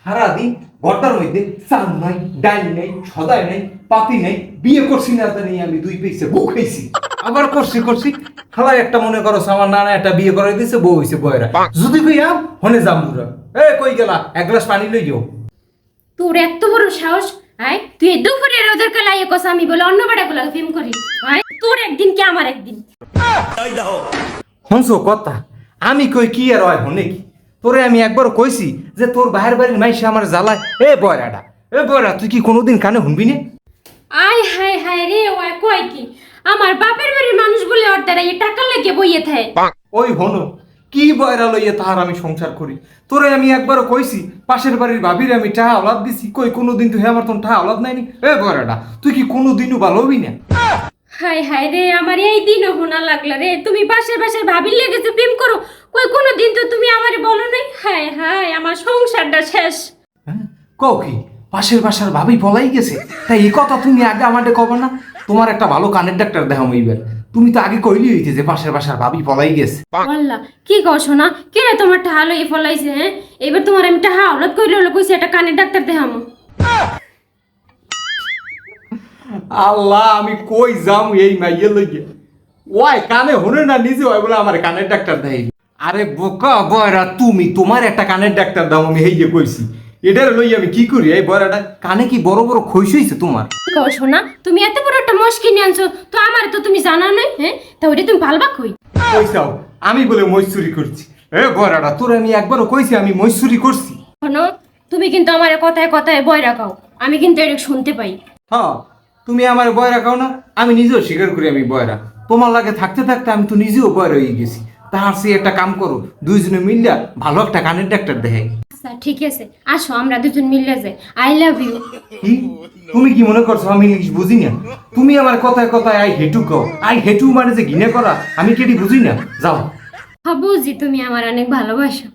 সারাদিন ঘরটার মধ্যে চাল নাই, ডাল নেই, সদাই নেই, পাতি নেই, বিয়ে করছি না জানি আমি 2 পয়সা বউ খাইছি। আবার করছি খালাই একটা মনে করো আমার নানা একটা বিয়ে করাই দিয়েছে, বউ হইছে বয়রা। যদি কইয়াম হনে জামুরা, কই গেলা, এক গ্লাস পানি লই যাও। তোর এত বড় সাহস, আয় তুই এই দুপুরে রোদের কালাইয়ে কস আমি বলে অন্য বেড়াগুলো প্রেম করি, আয় তোর একদিন কি আমার একদিন। হনছো কথা, আমি কই কি আর হয় হনে কি? তোরে আমি একবার কইছি যে তোর বাহির বাড়ির মাইসে আমার জ্বালায়, বয়রা তুই কি কোনোদিন কানে শুনবি না? আয় হায় হায় রে, ও কয় কি আমার বাপের বাড়ির মানুষ বলে ওর দ্বারা এই টাকা লেগে বইয়ে থাকে। ওই হনো কি বয়রা লইয়ে তাহার আমি সংসার করি। তোরে আমি একবারও কইছি পাশের বাড়ির ভাবির আমি টাহা আওলাদ দিছি, কই কোনোদিন তুই আমার তোর টাহা আওলাদ নাইনি? বয়রাটা তুই কি কোনোদিনও ভালো হবি না? হায় হায় রে, আমার এই দিনও হোনা লাগলো রে, তুমি পাশের পাশের ভাবির লেগেছে প্রেম করো, কই কোনো দিন তো তুমি আমারে বলো নাই। হায় হায় আমার সংসারটা শেষ। কও কি পাশের বাসার ভাবি পলাই গেছে? তাই এই কথা তুমি আগে আমাদের কব না? তোমার একটা ভালো কানের ডাক্তার দেখাম এইবার। তুমি তো আগে কইলি হইতে যে পাশের বাসার ভাবি পলাই গেছে। আল্লাহ কি কও শোনা, কে রে তোমার টাহা লইয়ে ফলাইছে? হ্যাঁ এবার তোমার আমি টাহা আওলাদ কইলে হলো কইছে একটা কানের ডাক্তার দেখামু। আল্লাহ আমি কই যাম এই মাইয়ে লইয়ে? ওই কানে হনে না নিজে ওই বলে আমার কানের ডাক্তার দেখাই। আরে বোকা বয়রা, তুমি তোমার একটা কানের ডাক্তার দাও, আমি হেইয়ে কইছি। এটার লই আমি কি করি? এই বয়রাটা কানে কি বড় বড় খইস হইছে তোমার? কি কও শোনা, তুমি এত বড় একটা মশ কিনে আনছো তো আমার তো তুমি জানা নাই। হ্যাঁ তা ওইটা তুমি ভালবা কই? কইছাও আমি বলে মইসুরি করছি? বয়রাটা তোর আমি একবারও কইছি আমি মইসুরি করছি? শোনো, তুমি কিন্তু আমার কথায় কথায় বয় রাখাও, আমি কিন্তু এটা শুনতে পাই। হ্যাঁ তুমি আমার বয়রা কাও না, আমি নিজেও স্বীকার করি আমি বয়রা। তোমার লাগে থাকতে থাকতে আমি তো নিজেও বয়রা হয়ে গেছি। তাহার সে একটা কাম করো, দুইজনে মিললা ভালো একটা কানের ডাক্তার দেখাই। আচ্ছা ঠিক আছে, আসো আমরা দুজন মিলে যাই। I love you. কি তুমি কি মনে করছো আমি ইংলিশ বুঝি না? তুমি আমার কথায় কথায় আই হেটু কও। আই হেটু মানে যে ঘৃণা করা, আমি কেডি বুঝি না? যাও। বুঝি তুমি আমার অনেক ভালোবাসো।